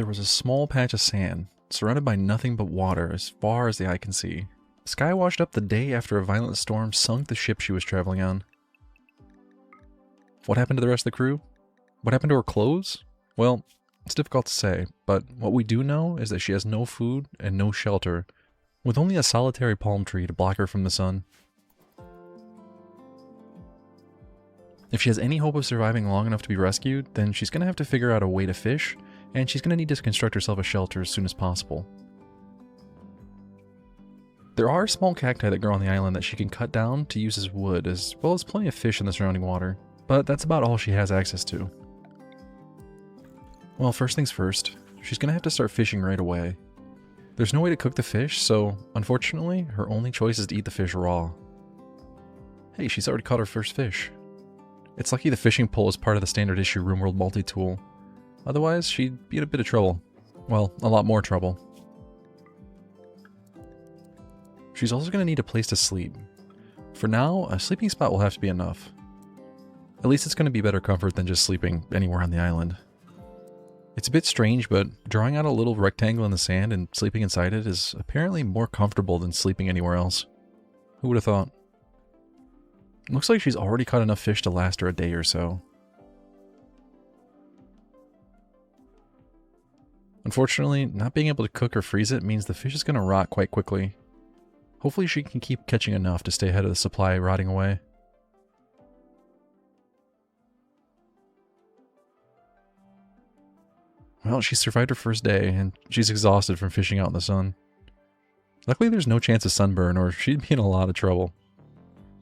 There was a small patch of sand, surrounded by nothing but water as far as the eye can see. Sky washed up the day after a violent storm sunk the ship she was traveling on. What happened to the rest of the crew? What happened to her clothes? Well, it's difficult to say, but what we do know is that she has no food and no shelter, with only a solitary palm tree to block her from the sun. If she has any hope of surviving long enough to be rescued, then she's going to have to figure out a way to fish, and she's going to need to construct herself a shelter as soon as possible. There are small cacti that grow on the island that she can cut down to use as wood, as well as plenty of fish in the surrounding water, but that's about all she has access to. Well, first things first, she's going to have to start fishing right away. There's no way to cook the fish, so unfortunately, her only choice is to eat the fish raw. Hey, she's already caught her first fish. It's lucky the fishing pole is part of the standard issue RimWorld multi-tool. Otherwise, she'd be in a bit of trouble. Well, a lot more trouble. She's also going to need a place to sleep. For now, a sleeping spot will have to be enough. At least it's going to be better comfort than just sleeping anywhere on the island. It's a bit strange, but drawing out a little rectangle in the sand and sleeping inside it is apparently more comfortable than sleeping anywhere else. Who would have thought? Looks like she's already caught enough fish to last her a day or so. Unfortunately, not being able to cook or freeze it means the fish is going to rot quite quickly. Hopefully she can keep catching enough to stay ahead of the supply rotting away. Well, she survived her first day, and she's exhausted from fishing out in the sun. Luckily there's no chance of sunburn, or she'd be in a lot of trouble.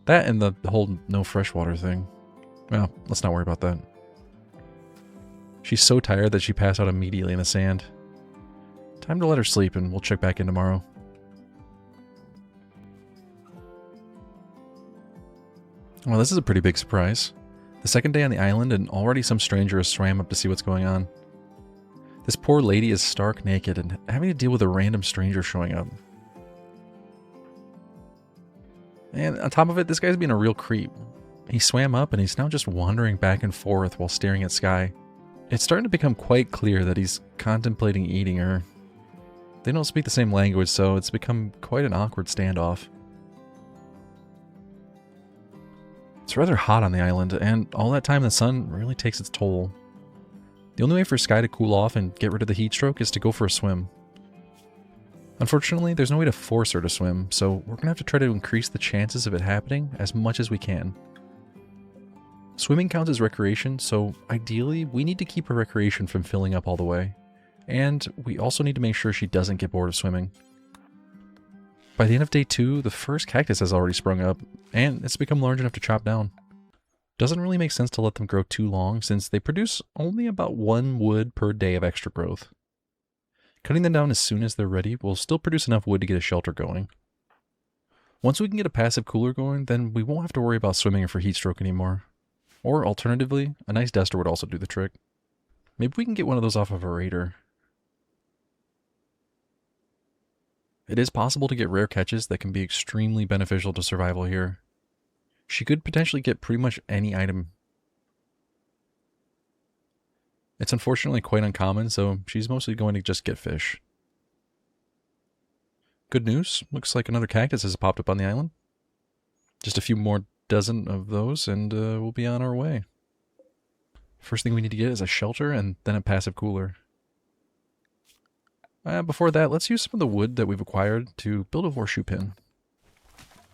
That and the whole no freshwater thing. Well, let's not worry about that. She's so tired that she passed out immediately in the sand. Time to let her sleep, and we'll check back in tomorrow. Well, this is a pretty big surprise. The second day on the island, and already some stranger has swam up to see what's going on. This poor lady is stark naked and having to deal with a random stranger showing up. And on top of it, this guy's being a real creep. He swam up and he's now just wandering back and forth while staring at Sky. It's starting to become quite clear that he's contemplating eating her. They don't speak the same language, so it's become quite an awkward standoff. It's rather hot on the island, and all that time in the sun really takes its toll. The only way for Sky to cool off and get rid of the heat stroke is to go for a swim. Unfortunately, there's no way to force her to swim, so we're going to have to try to increase the chances of it happening as much as we can. Swimming counts as recreation, so ideally, we need to keep her recreation from filling up all the way. And we also need to make sure she doesn't get bored of swimming. By the end of day 2, the first cactus has already sprung up, and it's become large enough to chop down. Doesn't really make sense to let them grow too long, since they produce only about 1 wood per day of extra growth. Cutting them down as soon as they're ready will still produce enough wood to get a shelter going. Once we can get a passive cooler going, then we won't have to worry about swimming for heat stroke anymore. Or alternatively, a nice duster would also do the trick. Maybe we can get one of those off of a raider. It is possible to get rare catches that can be extremely beneficial to survival here. She could potentially get pretty much any item. It's unfortunately quite uncommon, so she's mostly going to just get fish. Good news, looks like another cactus has popped up on the island. Just a few more dozen of those and we'll be on our way. First thing we need to get is a shelter and then a passive cooler. Before that, let's use some of the wood that we've acquired to build a horseshoe pin.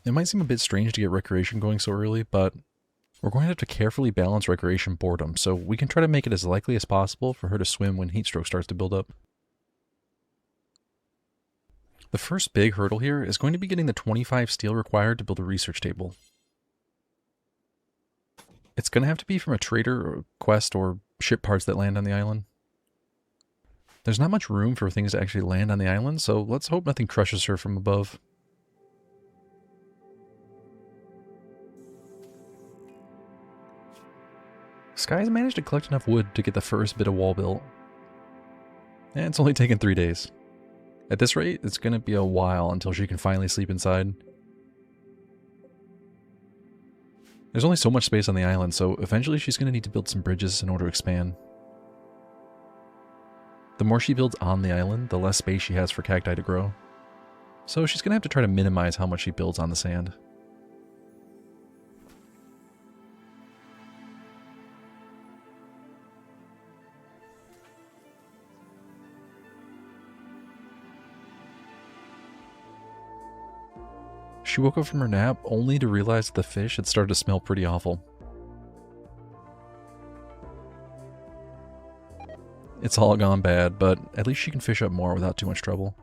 It might seem a bit strange to get recreation going so early, but we're going to have to carefully balance recreation boredom, so we can try to make it as likely as possible for her to swim when heat stroke starts to build up. The first big hurdle here is going to be getting the 25 steel required to build a research table. It's going to have to be from a trader or quest or ship parts that land on the island. There's not much room for things to actually land on the island, so let's hope nothing crushes her from above. Sky's managed to collect enough wood to get the first bit of wall built. And it's only taken 3 days. At this rate, it's going to be a while until she can finally sleep inside. There's only so much space on the island, so eventually she's going to need to build some bridges in order to expand. The more she builds on the island, the less space she has for cacti to grow. So she's going to have to try to minimize how much she builds on the sand. She woke up from her nap only to realize that the fish had started to smell pretty awful. It's all gone bad, but at least she can fish up more without too much trouble.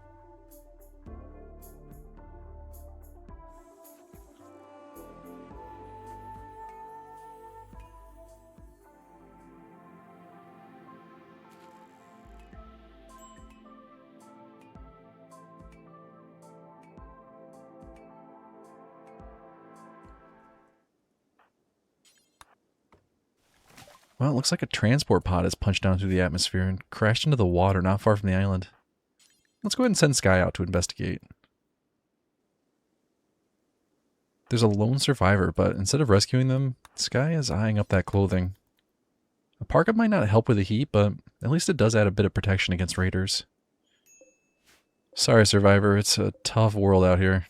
Well, it looks like a transport pod has punched down through the atmosphere and crashed into the water not far from the island. Let's go ahead and send Sky out to investigate. There's a lone survivor, but instead of rescuing them, Sky is eyeing up that clothing. A parka might not help with the heat, but at least it does add a bit of protection against raiders. Sorry, survivor, it's a tough world out here.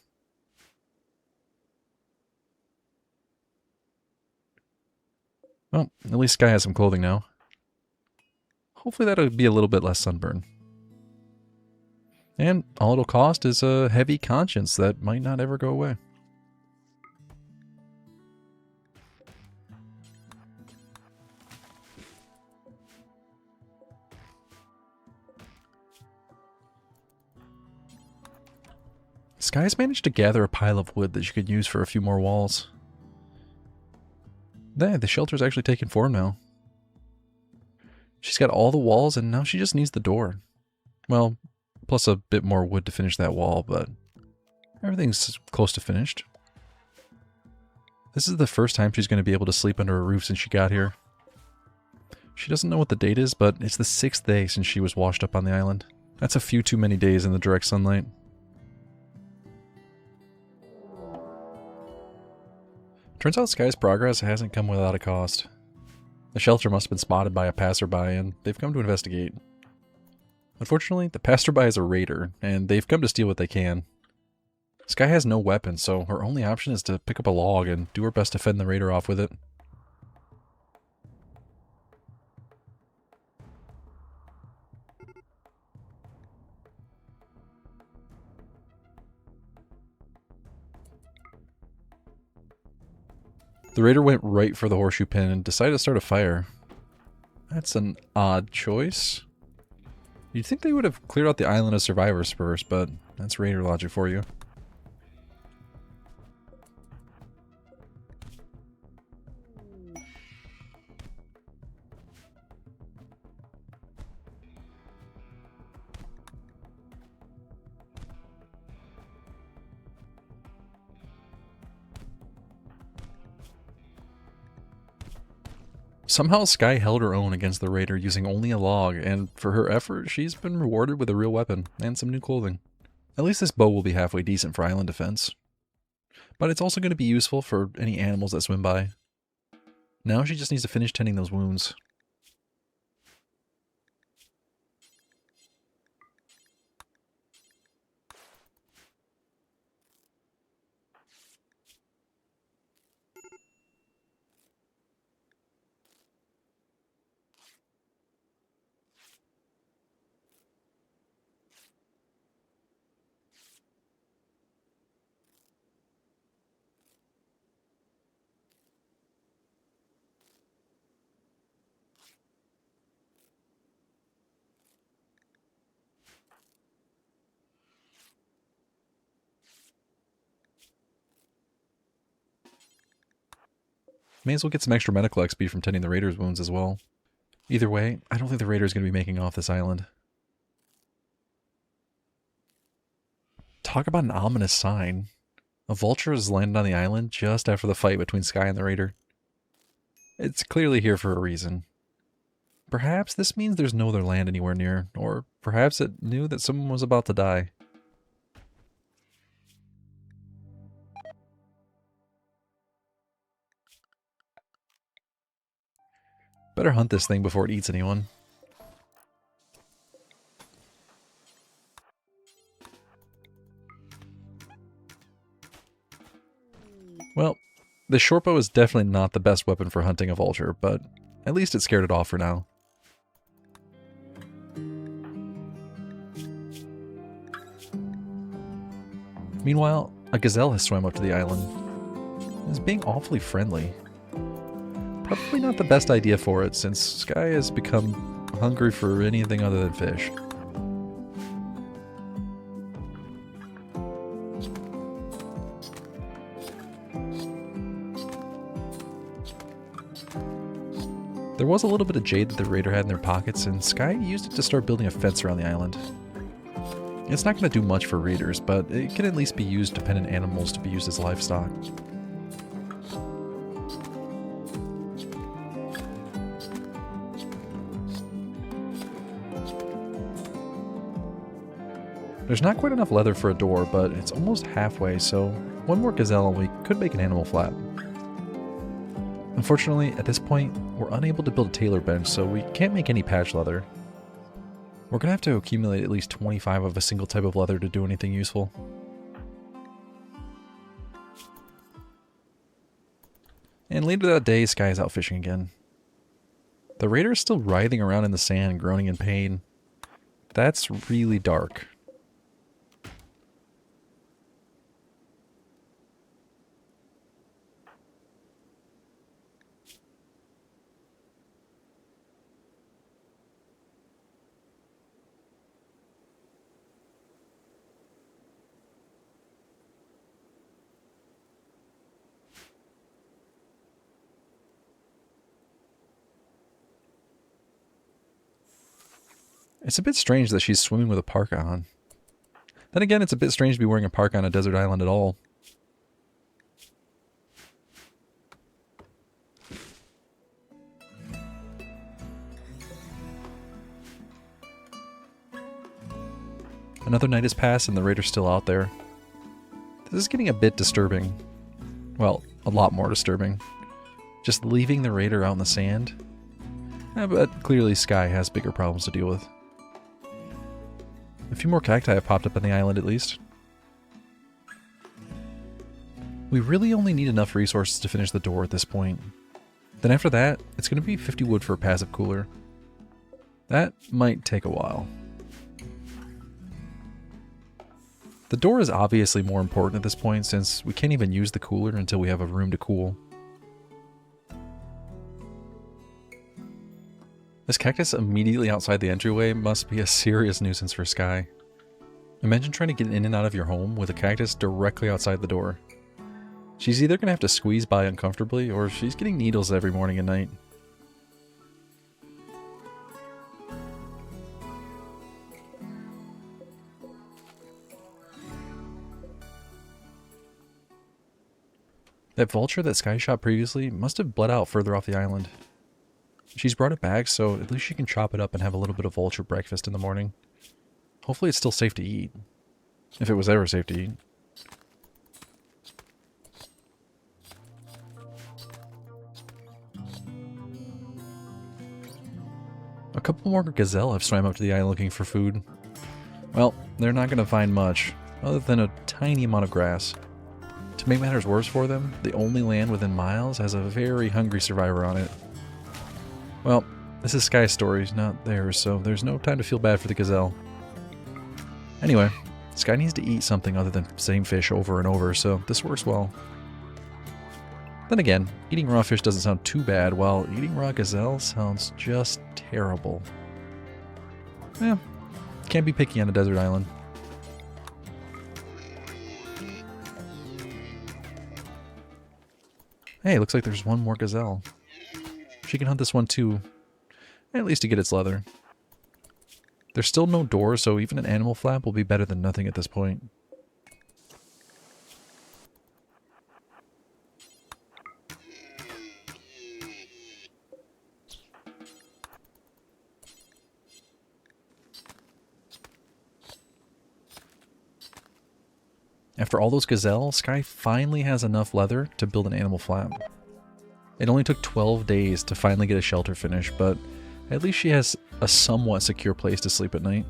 Well, at least Sky has some clothing now. Hopefully that'll be a little bit less sunburn. And all it'll cost is a heavy conscience that might not ever go away. Sky's managed to gather a pile of wood that she could use for a few more walls. There, the shelter's actually taken form now. She's got all the walls and now she just needs the door. Well, plus a bit more wood to finish that wall, but everything's close to finished. This is the first time she's going to be able to sleep under a roof since she got here. She doesn't know what the date is, but it's the 6th day since she was washed up on the island. That's a few too many days in the direct sunlight. Turns out Sky's progress hasn't come without a cost. The shelter must have been spotted by a passerby, and they've come to investigate. Unfortunately, the passerby is a raider, and they've come to steal what they can. Sky has no weapon, so her only option is to pick up a log and do her best to fend the raider off with it. The raider went right for the horseshoe pin and decided to start a fire. That's an odd choice. You'd think they would have cleared out the island of survivors first, but that's raider logic for you. Somehow Sky held her own against the raider using only a log, and for her effort, she's been rewarded with a real weapon and some new clothing. At least this bow will be halfway decent for island defense. But it's also going to be useful for any animals that swim by. Now she just needs to finish tending those wounds. May as well get some extra medical XP from tending the raider's wounds as well. Either way, I don't think the raider is going to be making off this island. Talk about an ominous sign. A vulture has landed on the island just after the fight between Sky and the raider. It's clearly here for a reason. Perhaps this means there's no other land anywhere near, or perhaps it knew that someone was about to die. Better hunt this thing before it eats anyone. Well, the shortbow is definitely not the best weapon for hunting a vulture, but at least it scared it off for now. Meanwhile, a gazelle has swam up to the island. It's being awfully friendly. Probably not the best idea for it, since Sky has become hungry for anything other than fish. There was a little bit of jade that the raider had in their pockets, and Sky used it to start building a fence around the island. It's not going to do much for raiders, but it can at least be used dependent animals to be used as livestock. There's not quite enough leather for a door, but it's almost halfway, so one more gazelle and we could make an animal flat. Unfortunately, at this point, we're unable to build a tailor bench, so we can't make any patch leather. We're going to have to accumulate at least 25 of a single type of leather to do anything useful. And later that day, Sky is out fishing again. The raider is still writhing around in the sand, groaning in pain. That's really dark. It's a bit strange that she's swimming with a parka on. Then again, it's a bit strange to be wearing a parka on a desert island at all. Another night has passed and the raider's still out there. This is getting a bit disturbing. Well, a lot more disturbing. Just leaving the raider out in the sand? But clearly Sky has bigger problems to deal with. A few more cacti have popped up on the island at least. We really only need enough resources to finish the door at this point. Then after that, it's going to be 50 wood for a passive cooler. That might take a while. The door is obviously more important at this point since we can't even use the cooler until we have a room to cool. This cactus immediately outside the entryway must be a serious nuisance for Sky. Imagine trying to get in and out of your home with a cactus directly outside the door. She's either going to have to squeeze by uncomfortably or she's getting needles every morning and night. That vulture that Sky shot previously must have bled out further off the island. She's brought it back, so at least she can chop it up and have a little bit of vulture breakfast in the morning. Hopefully it's still safe to eat. If it was ever safe to eat. A couple more gazelle have swam up to the island looking for food. Well, they're not going to find much, other than a tiny amount of grass. To make matters worse for them, the only land within miles has a very hungry survivor on it. Well, this is Sky's story, not theirs, so there's no time to feel bad for the gazelle. Anyway, Sky needs to eat something other than same fish over and over, so this works well. Then again, eating raw fish doesn't sound too bad, while eating raw gazelle sounds just terrible. Yeah, can't be picky on a desert island. Hey, looks like there's one more gazelle. She can hunt this one too, at least to get its leather. There's still no door, so even an animal flap will be better than nothing at this point. After all those gazelle, Sky finally has enough leather to build an animal flap. It only took 12 days to finally get a shelter finished, but at least she has a somewhat secure place to sleep at night.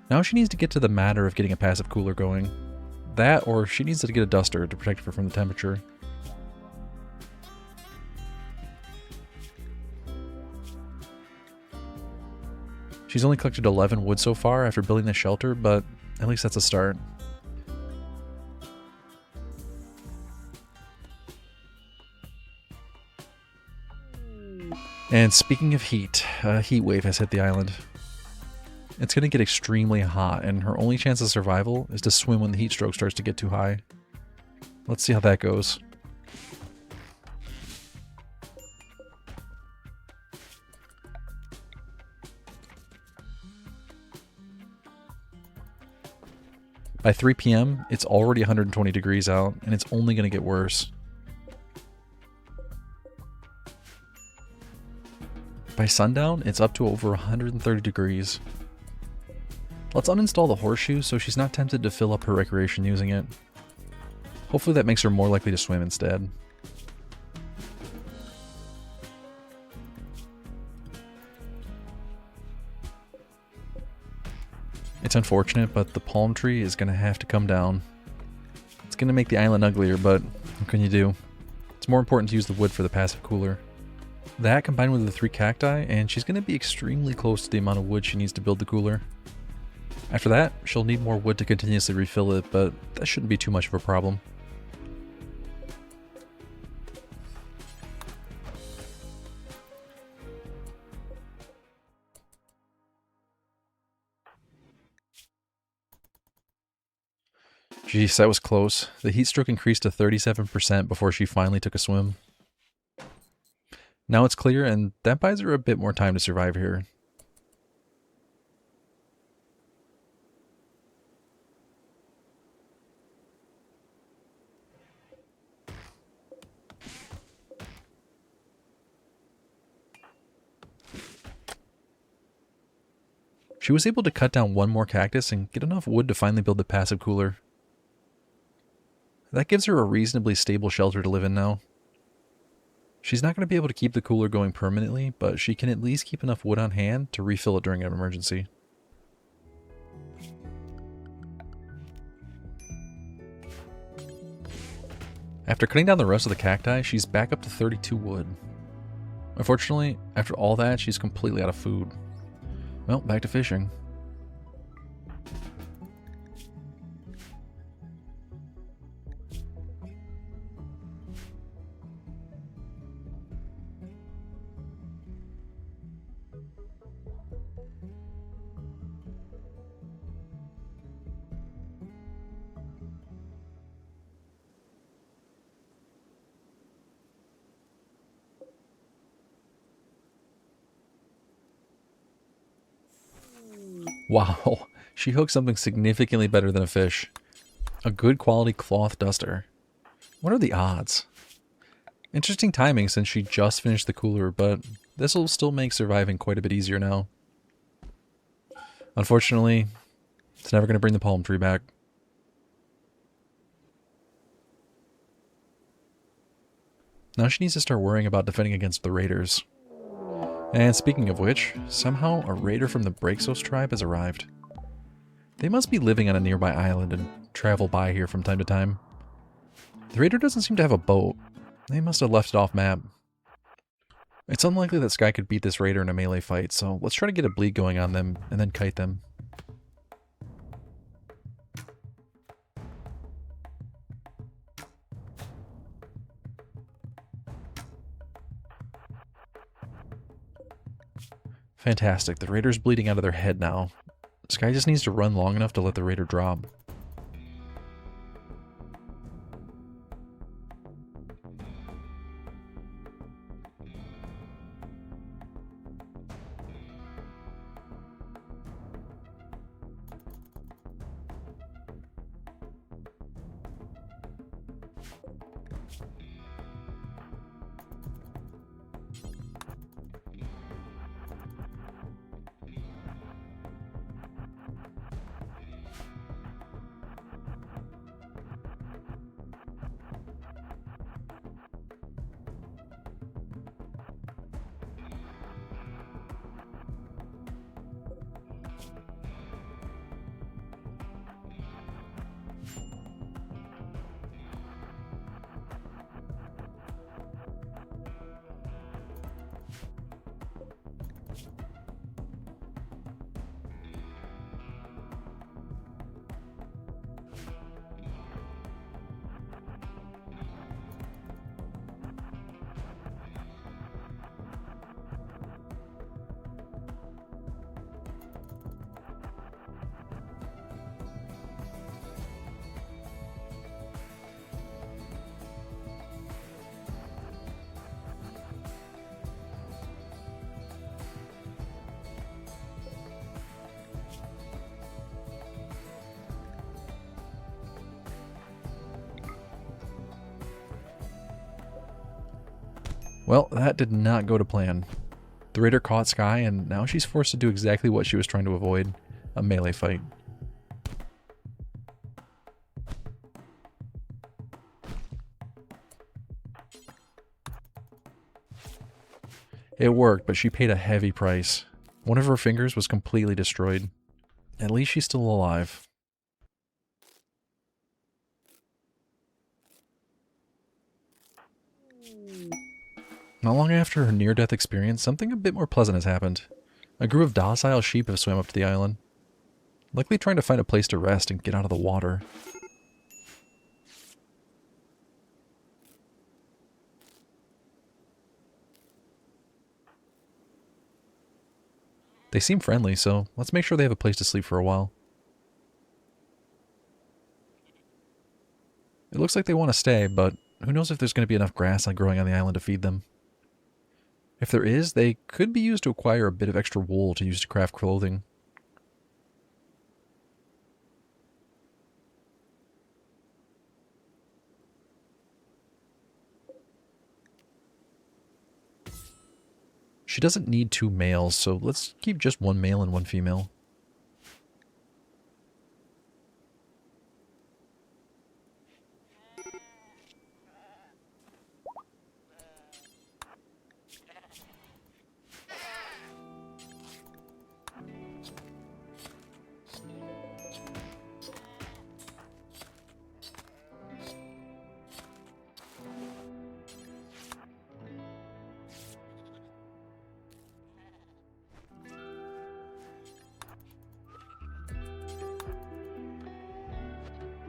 Now she needs to get to the matter of getting a passive cooler going. That, or she needs to get a duster to protect her from the temperature. She's only collected 11 wood so far after building the shelter, but at least that's a start. And speaking of heat, a heat wave has hit the island. It's going to get extremely hot, and her only chance of survival is to swim when the heat stroke starts to get too high. Let's see how that goes. By 3 p.m., it's already 120 degrees out, and it's only going to get worse. By sundown, it's up to over 130 degrees. Let's uninstall the horseshoe so she's not tempted to fill up her recreation using it. Hopefully that makes her more likely to swim instead. It's unfortunate, but the palm tree is going to have to come down. It's going to make the island uglier, but what can you do? It's more important to use the wood for the passive cooler. That combined with the 3 cacti, and she's going to be extremely close to the amount of wood she needs to build the cooler. After that, she'll need more wood to continuously refill it, but that shouldn't be too much of a problem. Jeez, that was close. The heat stroke increased to 37% before she finally took a swim. Now it's clear, and that buys her a bit more time to survive here. She was able to cut down 1 more cactus and get enough wood to finally build the passive cooler. That gives her a reasonably stable shelter to live in now. She's not going to be able to keep the cooler going permanently, but she can at least keep enough wood on hand to refill it during an emergency. After cutting down the rest of the cacti, she's back up to 32 wood. Unfortunately, after all that, she's completely out of food. Well, back to fishing. Wow, she hooked something significantly better than a fish. A good quality cloth duster. What are the odds? Interesting timing since she just finished the cooler, but this will still make surviving quite a bit easier now. Unfortunately, it's never going to bring the palm tree back. Now she needs to start worrying about defending against the raiders. And speaking of which, somehow a raider from the Braxos tribe has arrived. They must be living on a nearby island and travel by here from time to time. The raider doesn't seem to have a boat. They must have left it off map. It's unlikely that Sky could beat this raider in a melee fight, so let's try to get a bleed going on them and then kite them. Fantastic, the raider's bleeding out of their head now. Sky just needs to run long enough to let the raider drop. Well, that did not go to plan. The raider caught Sky, and now she's forced to do exactly what she was trying to avoid, a melee fight. It worked, but she paid a heavy price. One of her fingers was completely destroyed. At least she's still alive. Not long after her near-death experience, something a bit more pleasant has happened. A group of docile sheep have swam up to the island, likely trying to find a place to rest and get out of the water. They seem friendly, so let's make sure they have a place to sleep for a while. It looks like they want to stay, but who knows if there's going to be enough grass growing on the island to feed them. If there is, they could be used to acquire a bit of extra wool to use to craft clothing. She doesn't need 2 males, so let's keep just 1 male and 1 female.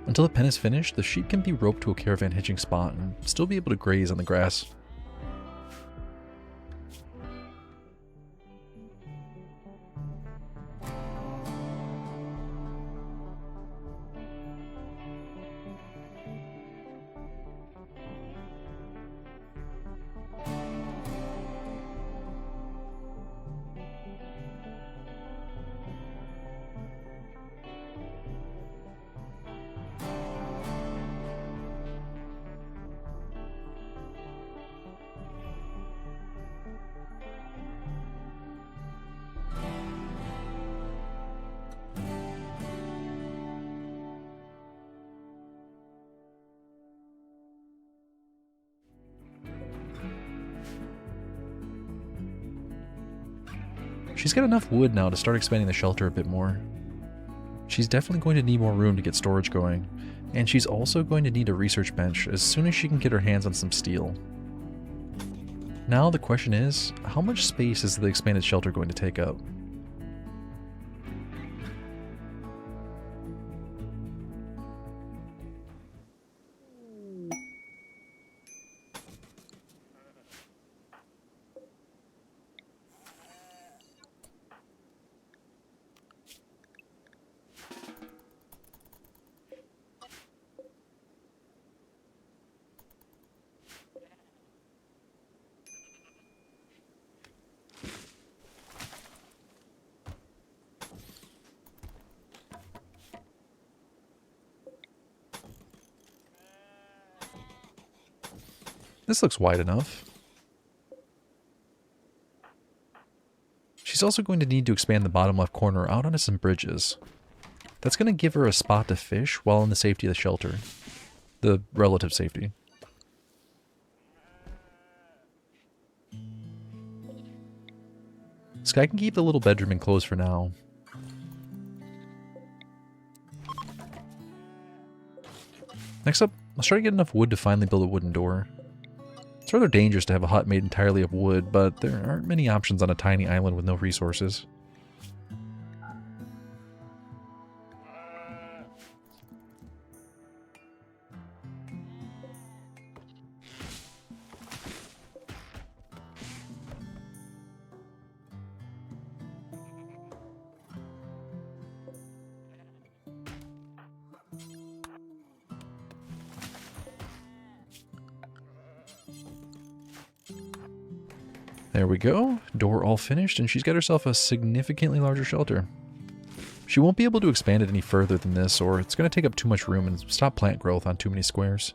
Until the pen is finished, the sheep can be roped to a caravan hitching spot and still be able to graze on the grass. She's got enough wood now to start expanding the shelter a bit more. She's definitely going to need more room to get storage going, and she's also going to need a research bench as soon as she can get her hands on some steel. Now the question is, how much space is the expanded shelter going to take up? This looks wide enough. She's also going to need to expand the bottom left corner out onto some bridges. That's going to give her a spot to fish while in the safety of the shelter. The relative safety. Sky can keep the little bedroom enclosed for now. Next up, let's try to get enough wood to finally build a wooden door. It's rather dangerous to have a hut made entirely of wood, but there aren't many options on a tiny island with no resources. There we go, door all finished, and she's got herself a significantly larger shelter. She won't be able to expand it any further than this, or it's going to take up too much room and stop plant growth on too many squares.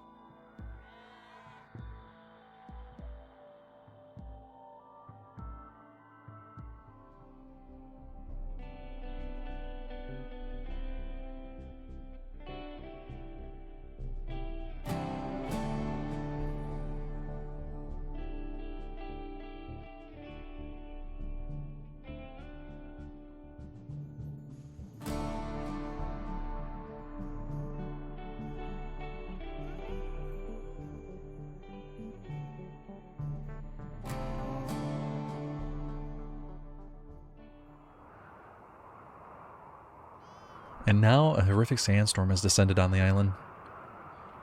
And now a horrific sandstorm has descended on the island.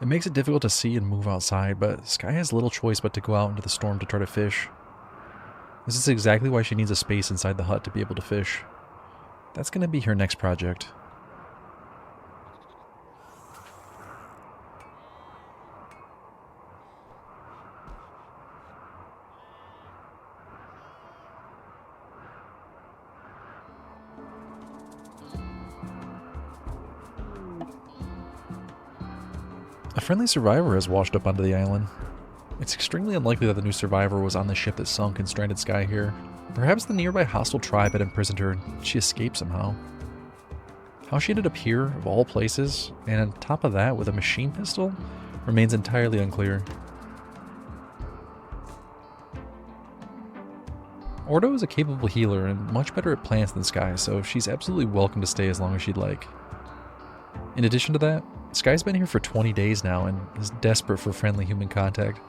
It makes it difficult to see and move outside, but Sky has little choice but to go out into the storm to try to fish. This is exactly why she needs a space inside the hut to be able to fish. That's going to be her next project. A friendly survivor has washed up onto the island. It's extremely unlikely that the new survivor was on the ship that sunk and stranded Sky here. Perhaps the nearby hostile tribe had imprisoned her and she escaped somehow. How she ended up here, of all places, and on top of that with a machine pistol, remains entirely unclear. Ordo is a capable healer and much better at plants than Sky, so she's absolutely welcome to stay as long as she'd like. In addition to that, Sky's been here for 20 days now and is desperate for friendly human contact.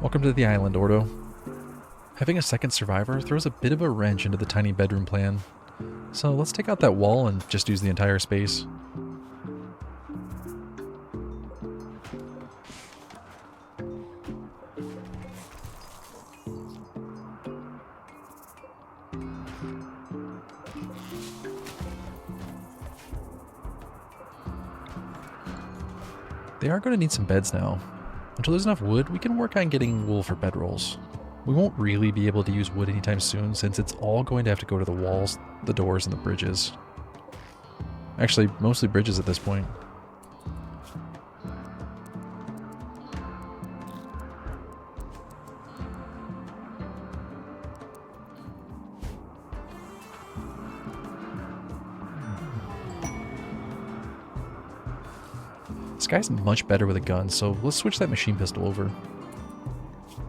Welcome to the island, Ordo. Having a second survivor throws a bit of a wrench into the tiny bedroom plan, so let's take out that wall and just use the entire space. They are going to need some beds now. Until there's enough wood, we can work on getting wool for bedrolls. We won't really be able to use wood anytime soon since it's all going to have to go to the walls, the doors, and the bridges. Actually, mostly bridges at this point. Sky's much better with a gun, so let's switch that machine pistol over.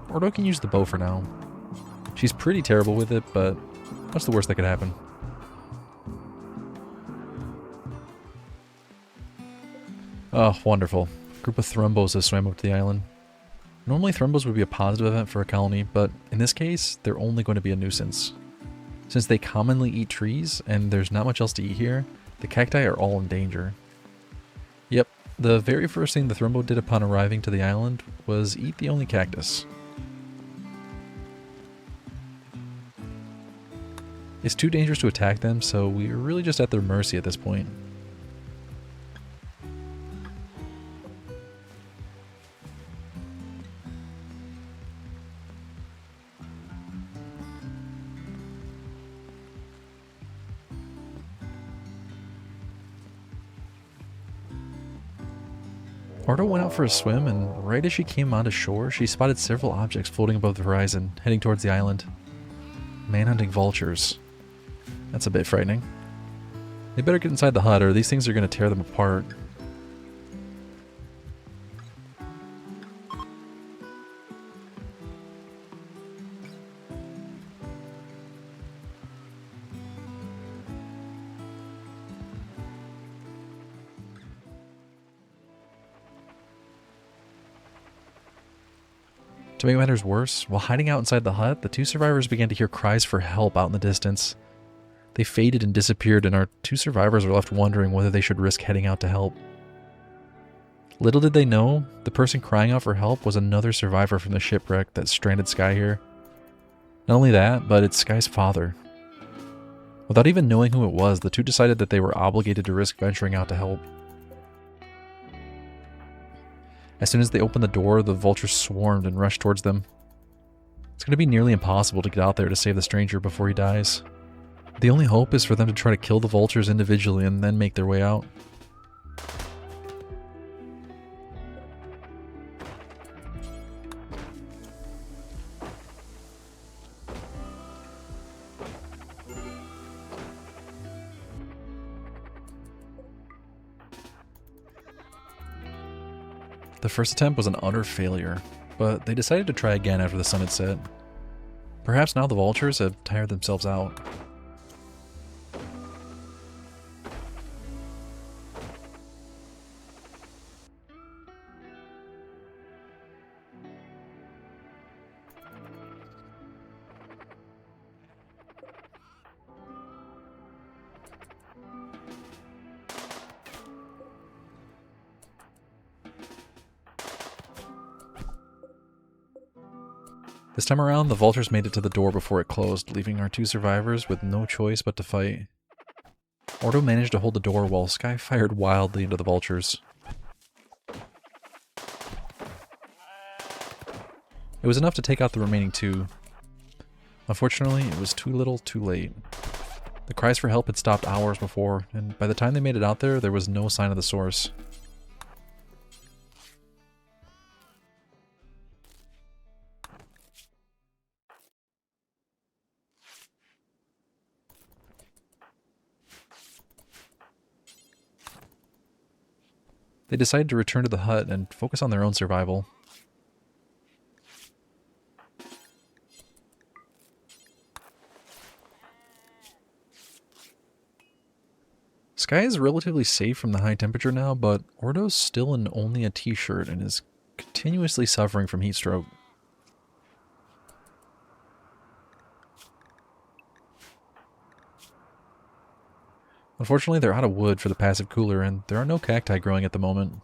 Ordo can use the bow for now. She's pretty terrible with it, but what's the worst that could happen? Oh, wonderful. A group of thrumbos have swam up to the island. Normally thrumbos would be a positive event for a colony, but in this case, they're only going to be a nuisance. Since they commonly eat trees, and there's not much else to eat here, the cacti are all in danger. Yep, the very first thing the thrumbo did upon arriving to the island was eat the only cactus. It's too dangerous to attack them, so we're really just at their mercy at this point. Ordo went out for a swim, and right as she came onto shore, she spotted several objects floating above the horizon, heading towards the island. Manhunting vultures. That's a bit frightening. They better get inside the hut, or these things are going to tear them apart. To make matters worse, while hiding out inside the hut, the two survivors began to hear cries for help out in the distance. They faded and disappeared, and our two survivors were left wondering whether they should risk heading out to help. Little did they know, the person crying out for help was another survivor from the shipwreck that stranded Sky here. Not only that, but it's Sky's father. Without even knowing who it was, the two decided that they were obligated to risk venturing out to help. As soon as they opened the door, the vultures swarmed and rushed towards them. It's going to be nearly impossible to get out there to save the stranger before he dies. The only hope is for them to try to kill the vultures individually and then make their way out. The first attempt was an utter failure, but they decided to try again after the sun had set. Perhaps now the vultures have tired themselves out. This time around, the vultures made it to the door before it closed, leaving our two survivors with no choice but to fight. Ordo managed to hold the door while Sky fired wildly into the vultures. It was enough to take out the remaining two. Unfortunately, it was too little too late. The cries for help had stopped hours before, and by the time they made it out there was no sign of the source. They decided to return to the hut and focus on their own survival. Sky is relatively safe from the high temperature now, but Ordo's still in only a t-shirt and is continuously suffering from heat stroke. Unfortunately, they're out of wood for the passive cooler, and there are no cacti growing at the moment.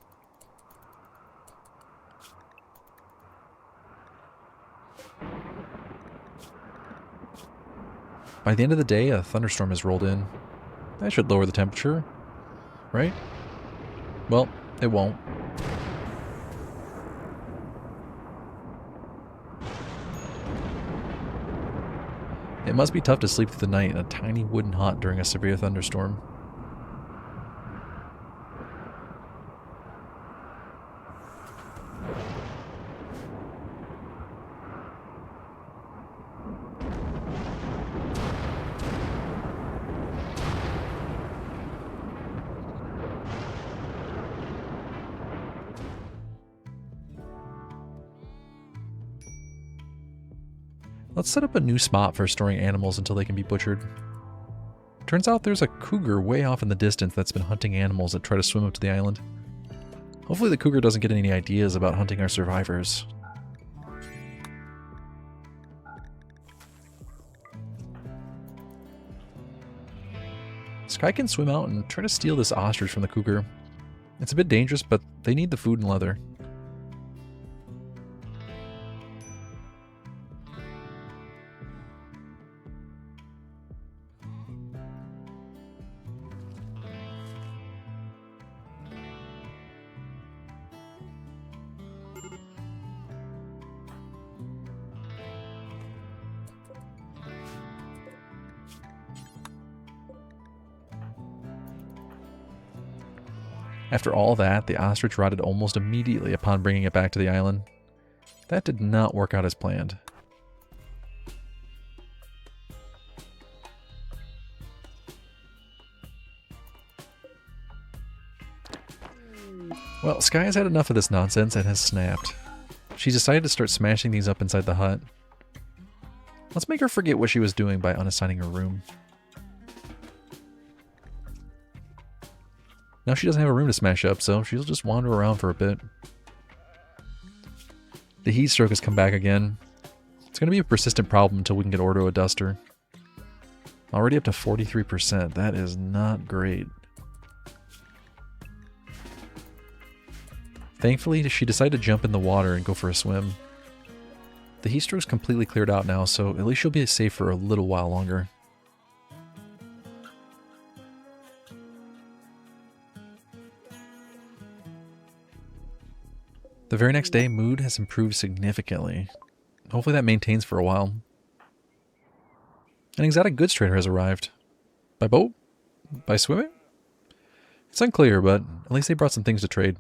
By the end of the day, a thunderstorm has rolled in. That should lower the temperature, right? Well, it won't. It must be tough to sleep through the night in a tiny wooden hut during a severe thunderstorm. Let's set up a new spot for storing animals until they can be butchered. Turns out there's a cougar way off in the distance that's been hunting animals that try to swim up to the island. Hopefully the cougar doesn't get any ideas about hunting our survivors. Sky can swim out and try to steal this ostrich from the cougar. It's a bit dangerous, but they need the food and leather. After all that, the ostrich rotted almost immediately upon bringing it back to the island. That did not work out as planned. Well, Sky has had enough of this nonsense and has snapped. She's decided to start smashing these up inside the hut. Let's make her forget what she was doing by unassigning her room. Now she doesn't have a room to smash up, so she'll just wander around for a bit. The heat stroke has come back again. It's going to be a persistent problem until we can get Ordo a duster. Already up to 43%. That is not great. Thankfully, she decided to jump in the water and go for a swim. The heat stroke's completely cleared out now, so at least she'll be safe for a little while longer. The very next day, mood has improved significantly. Hopefully that maintains for a while. An exotic goods trader has arrived. By boat? By swimming? It's unclear, but at least they brought some things to trade.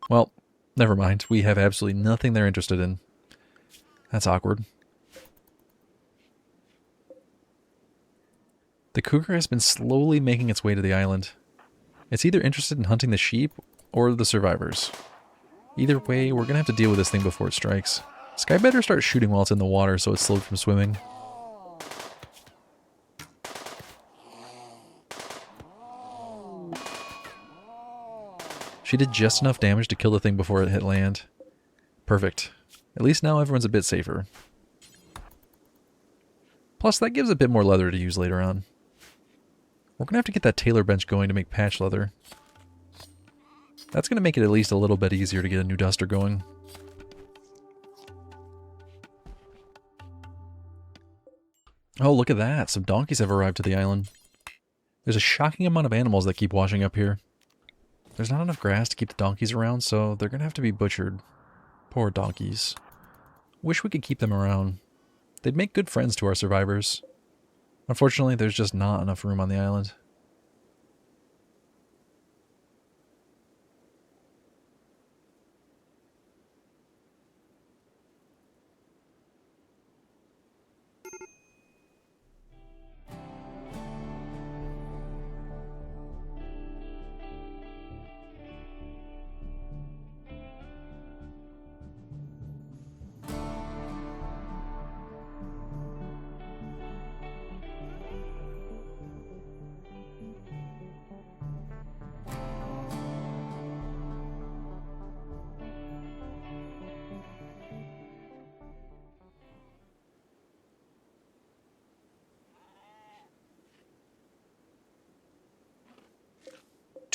Well, never mind. We have absolutely nothing they're interested in. That's awkward. The cougar has been slowly making its way to the island. It's either interested in hunting the sheep or the survivors. Either way, we're going to have to deal with this thing before it strikes. Sky better start shooting while it's in the water so it's slowed from swimming. She did just enough damage to kill the thing before it hit land. Perfect. At least now everyone's a bit safer. Plus, that gives a bit more leather to use later on. We're going to have to get that tailor bench going to make patch leather. That's going to make it at least a little bit easier to get a new duster going. Oh, look at that. Some donkeys have arrived to the island. There's a shocking amount of animals that keep washing up here. There's not enough grass to keep the donkeys around, so they're going to have to be butchered. Poor donkeys. Wish we could keep them around. They'd make good friends to our survivors. Unfortunately, there's just not enough room on the island.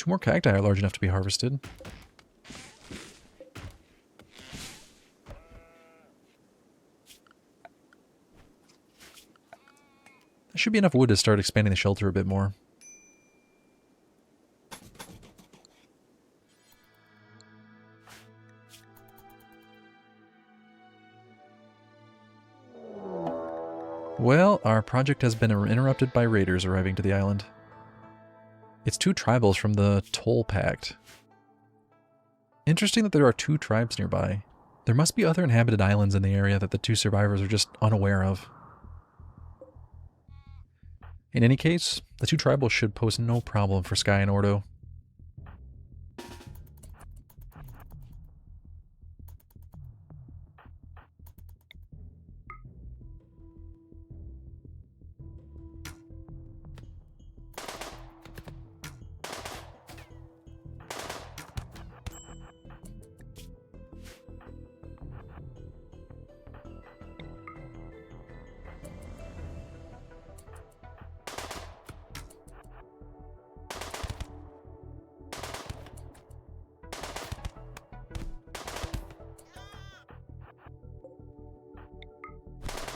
Two more cacti are large enough to be harvested. That should be enough wood to start expanding the shelter a bit more. Well, our project has been interrupted by raiders arriving to the island. It's two tribals from the Toll Pact. Interesting that there are two tribes nearby. There must be other inhabited islands in the area that the two survivors are just unaware of. In any case, the two tribals should pose no problem for Sky and Ordo.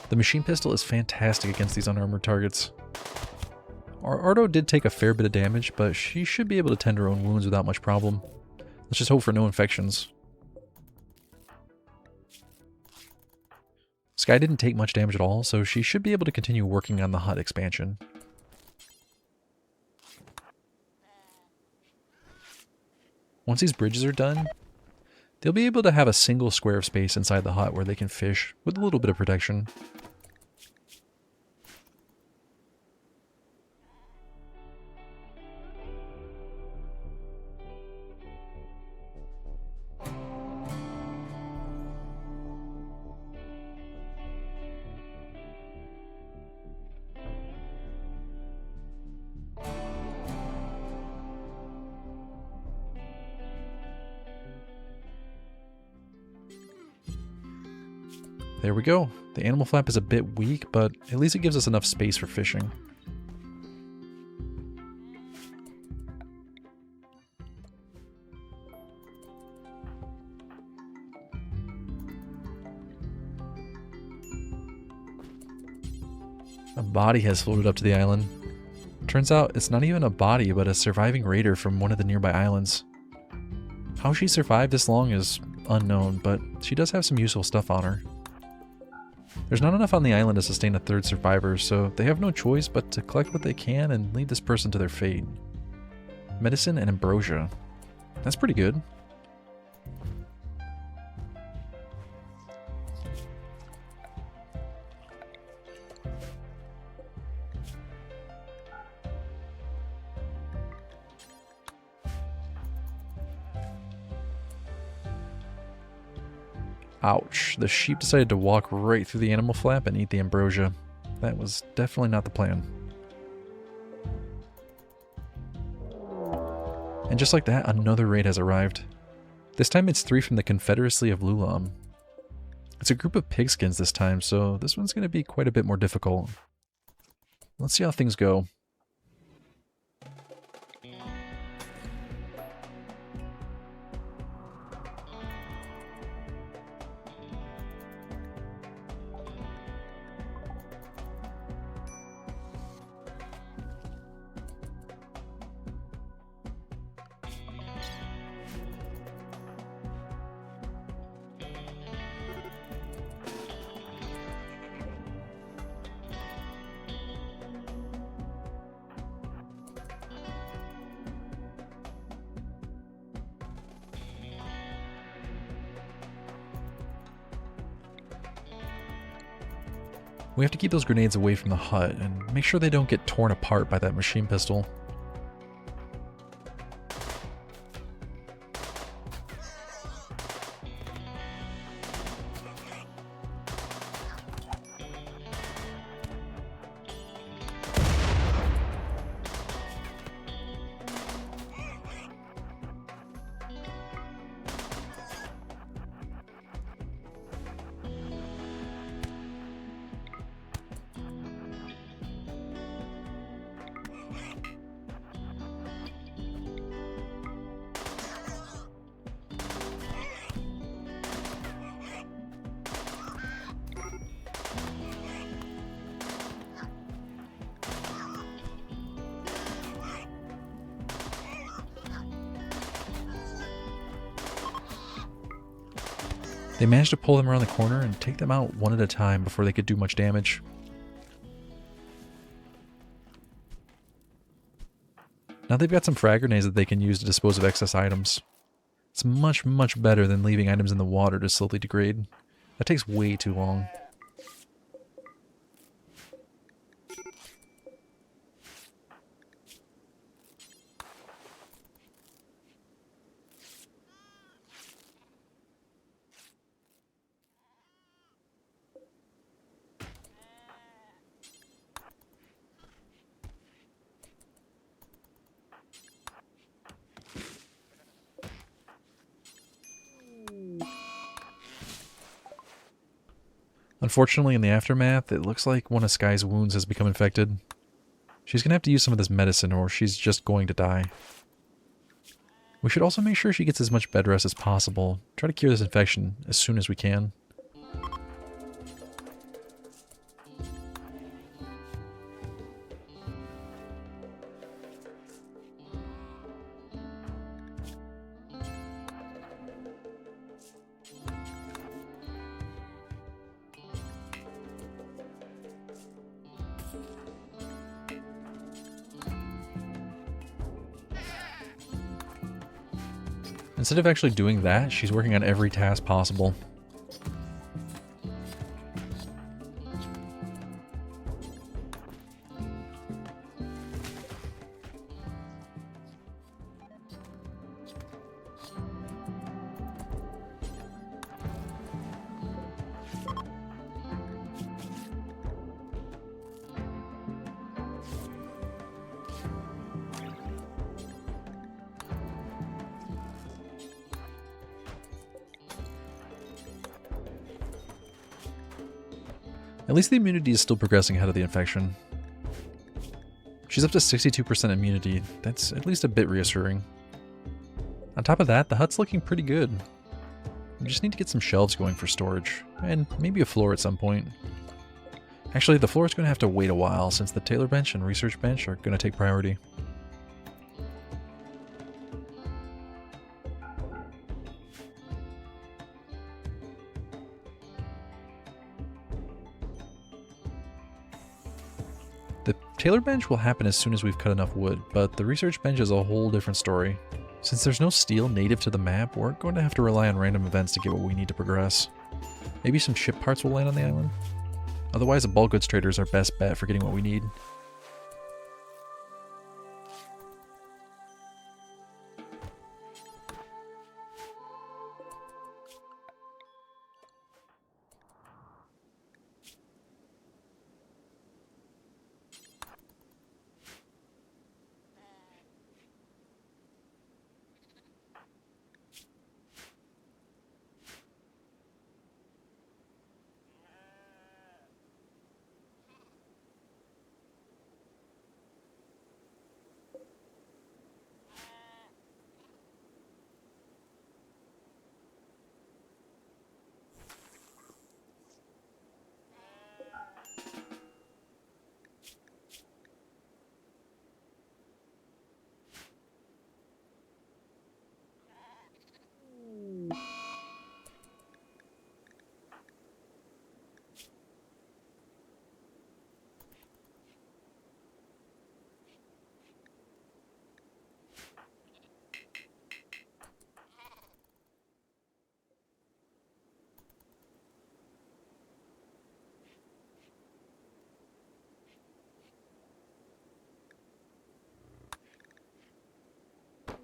The machine pistol is fantastic against these unarmored targets. Our Ordo did take a fair bit of damage, but she should be able to tend her own wounds without much problem. Let's just hope for no infections. Sky didn't take much damage at all, so she should be able to continue working on the hut expansion. Once these bridges are done, they'll be able to have a single square of space inside the hut where they can fish with a little bit of protection. There we go. The animal flap is a bit weak, but at least it gives us enough space for fishing. A body has floated up to the island. Turns out it's not even a body, but a surviving raider from one of the nearby islands. How she survived this long is unknown, but she does have some useful stuff on her. There's not enough on the island to sustain a third survivor, so they have no choice but to collect what they can and lead this person to their fate. Medicine and ambrosia. That's pretty good. Ouch, the sheep decided to walk right through the animal flap and eat the ambrosia. That was definitely not the plan. And just like that, another raid has arrived. This time it's 3 from the Confederacy of Lulam. It's a group of pigskins this time, so this one's going to be quite a bit more difficult. Let's see how things go. We have to keep those grenades away from the hut and make sure they don't get torn apart by that machine pistol. They managed to pull them around the corner and take them out one at a time before they could do much damage. Now they've got some frag grenades that they can use to dispose of excess items. It's much, much better than leaving items in the water to slowly degrade. That takes way too long. Unfortunately, in the aftermath, it looks like one of Sky's wounds has become infected. She's going to have to use some of this medicine or she's just going to die. We should also make sure she gets as much bed rest as possible. Try to cure this infection as soon as we can. Instead of actually doing that, she's working on every task possible. At least the immunity is still progressing ahead of the infection. She's up to 62% immunity. That's at least a bit reassuring. On top of that, the hut's looking pretty good. We just need to get some shelves going for storage, and maybe a floor at some point. Actually, the floor is going to have to wait a while since the Taylor bench and research bench are going to take priority. The Taylor bench will happen as soon as we've cut enough wood, but the research bench is a whole different story. Since there's no steel native to the map, we're going to have to rely on random events to get what we need to progress. Maybe some ship parts will land on the island? Otherwise, a bulk goods trader is our best bet for getting what we need.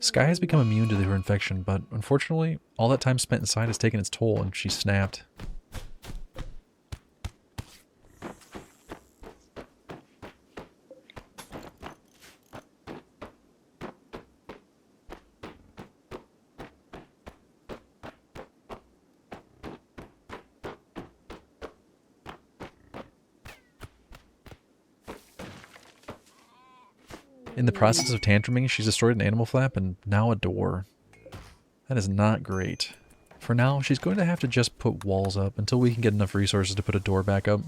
Sky has become immune to her infection, but unfortunately, all that time spent inside has taken its toll and she snapped. In the process of tantruming, she's destroyed an animal flap and now a door. That is not great. For now, she's going to have to just put walls up until we can get enough resources to put a door back up.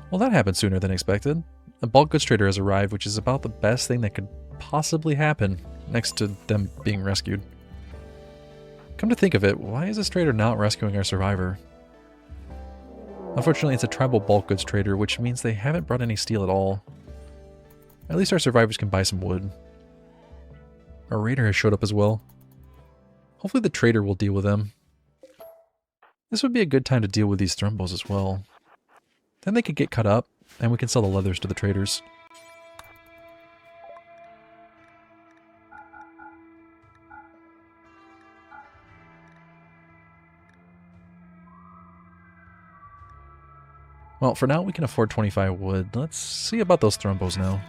Well, that happened sooner than expected. A bulk goods trader has arrived, which is about the best thing that could possibly happen, next to them being rescued. Come to think of it, why is this trader not rescuing our survivor? Unfortunately, it's a tribal bulk goods trader, which means they haven't brought any steel at all. At least our survivors can buy some wood. Our raider has showed up as well. Hopefully the trader will deal with them. This would be a good time to deal with these thrumbos as well. Then they could get cut up, and we can sell the leathers to the traders. Well, for now we can afford 25 wood. Let's see about those thrumbos now.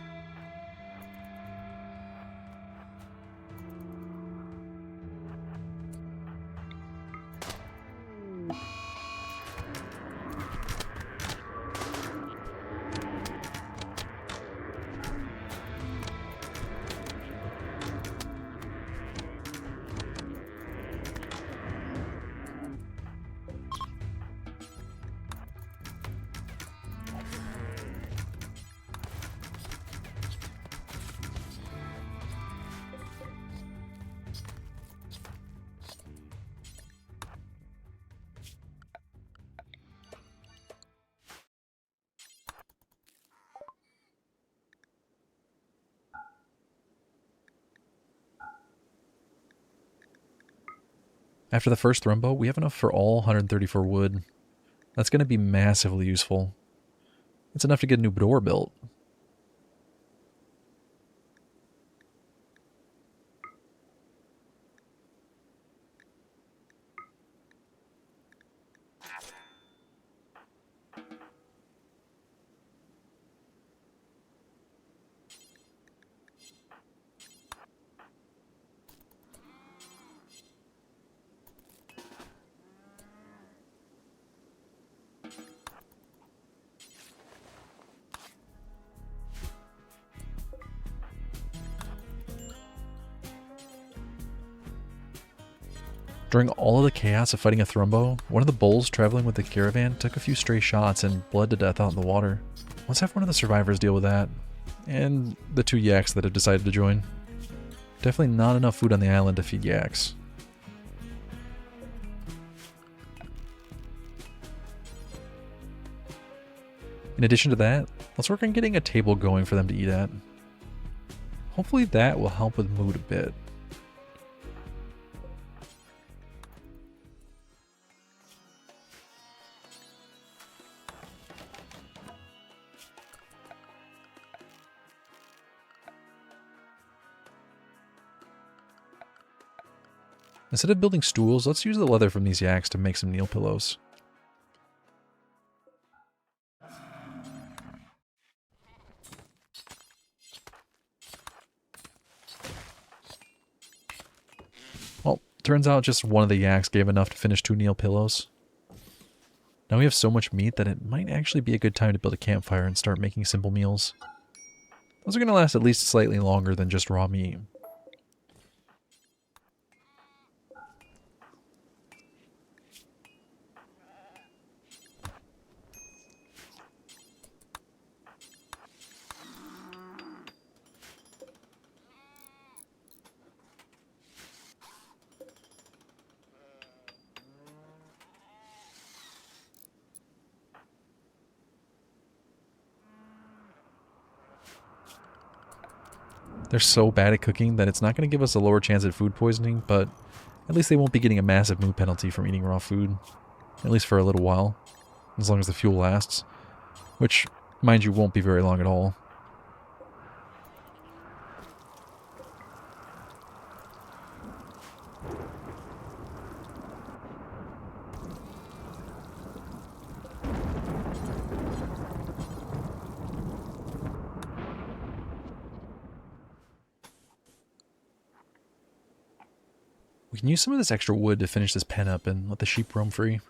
After the first thrumbo, we have enough for all 134 wood. That's going to be massively useful. It's enough to get a new door built. During all of the chaos of fighting a thrumbo, one of the bulls traveling with the caravan took a few stray shots and bled to death out in the water. Let's have one of the survivors deal with that. And the 2 yaks that have decided to join. Definitely not enough food on the island to feed yaks. In addition to that, let's work on getting a table going for them to eat at. Hopefully that will help with mood a bit. Instead of building stools, let's use the leather from these yaks to make some kneel pillows. Well, turns out just one of the yaks gave enough to finish 2 kneel pillows. Now we have so much meat that it might actually be a good time to build a campfire and start making simple meals. Those are going to last at least slightly longer than just raw meat. They're so bad at cooking that it's not going to give us a lower chance at food poisoning, but at least they won't be getting a massive mood penalty from eating raw food. At least for a little while. As long as the fuel lasts. Which, mind you, won't be very long at all. We can use some of this extra wood to finish this pen up and let the sheep roam free.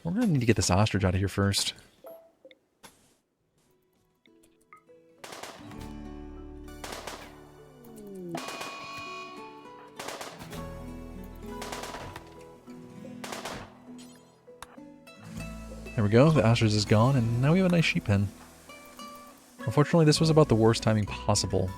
We're going to need to get this ostrich out of here first. There we go, the ostrich is gone, and now we have a nice sheep pen. Unfortunately, this was about the worst timing possible.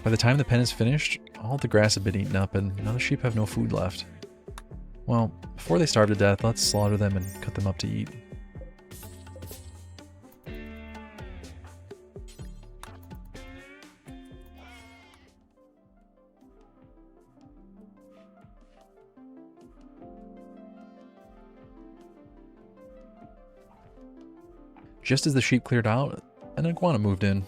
By the time the pen is finished, all the grass had been eaten up, and now the sheep have no food left. Well, before they starve to death, let's slaughter them and cut them up to eat. Just as the sheep cleared out, an iguana moved in.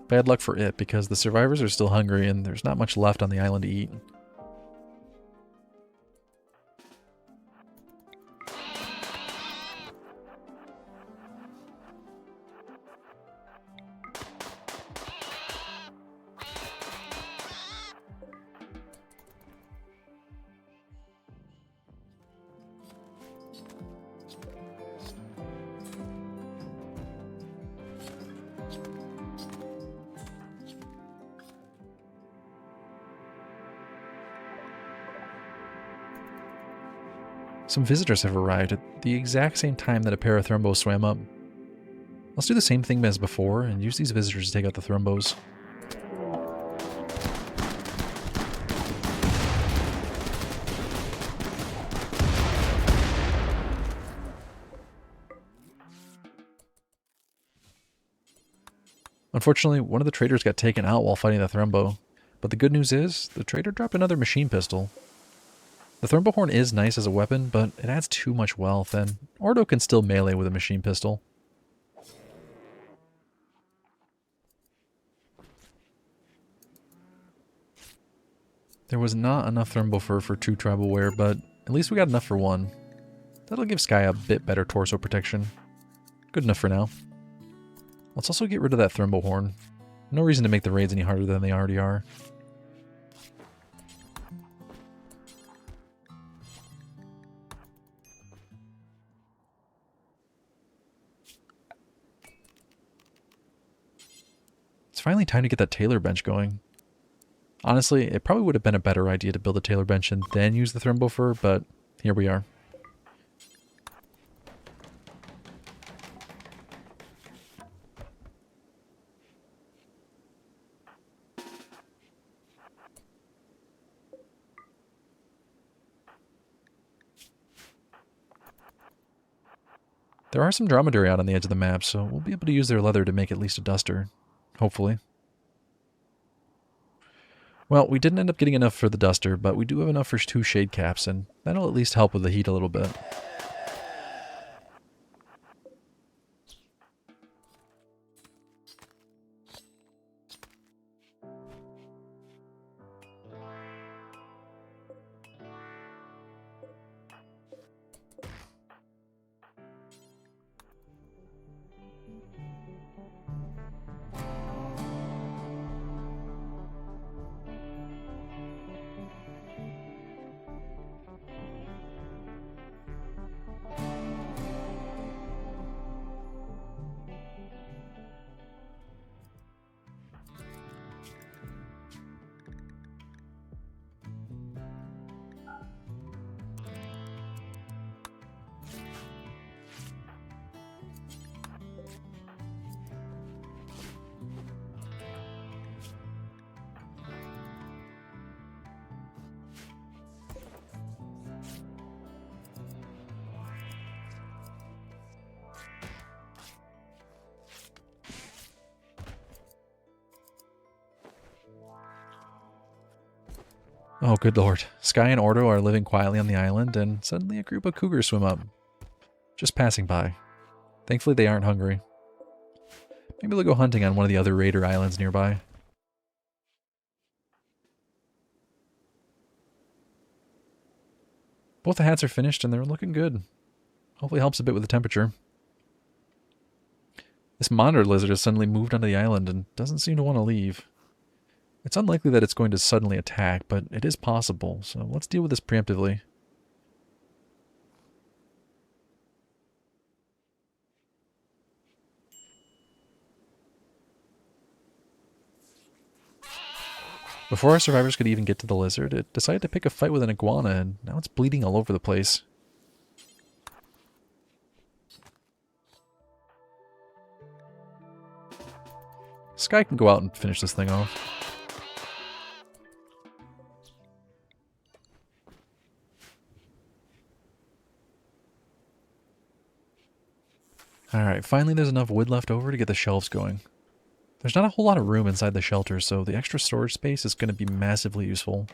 Bad luck for it, because the survivors are still hungry and there's not much left on the island to eat. Some visitors have arrived at the exact same time that a pair of thrumbos swam up. Let's do the same thing as before and use these visitors to take out the thrumbos. Unfortunately, one of the traders got taken out while fighting the thrumbo, but the good news is, the trader dropped another machine pistol. The thrumbo horn is nice as a weapon, but it adds too much wealth, and Ordo can still melee with a machine pistol. There was not enough thrumbo fur for 2 tribal wear, but at least we got enough for 1. That'll give Sky a bit better torso protection. Good enough for now. Let's also get rid of that thrumbo horn. No reason to make the raids any harder than they already are. It's finally time to get that tailor bench going. Honestly, it probably would have been a better idea to build a tailor bench and then use the thrumbo fur, but here we are. There are some dromedary out on the edge of the map, so we'll be able to use their leather to make at least a duster. Hopefully. Well, we didn't end up getting enough for the duster, but we do have enough for 2 shade caps, and that'll at least help with the heat a little bit. Oh, good lord. Sky and Ordo are living quietly on the island, and suddenly a group of cougars swim up. Just passing by. Thankfully they aren't hungry. Maybe they'll go hunting on one of the other raider islands nearby. Both the hats are finished and they're looking good. Hopefully helps a bit with the temperature. This monitor lizard has suddenly moved onto the island and doesn't seem to want to leave. It's unlikely that it's going to suddenly attack, but it is possible, so let's deal with this preemptively. Before our survivors could even get to the lizard, it decided to pick a fight with an iguana, and now it's bleeding all over the place. Sky can go out and finish this thing off. Alright, finally there's enough wood left over to get the shelves going. There's not a whole lot of room inside the shelter, so the extra storage space is going to be massively useful.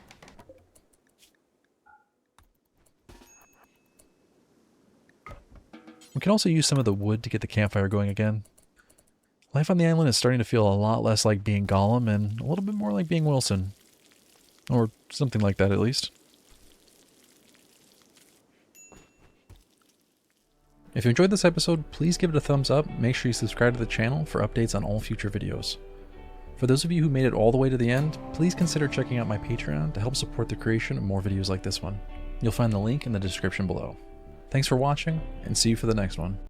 We can also use some of the wood to get the campfire going again. Life on the island is starting to feel a lot less like being Gollum and a little bit more like being Wilson. Or something like that, at least. If you enjoyed this episode, please give it a thumbs up. Make sure you subscribe to the channel for updates on all future videos. For those of you who made it all the way to the end, please consider checking out my Patreon to help support the creation of more videos like this one. You'll find the link in the description below. Thanks for watching, and see you for the next one.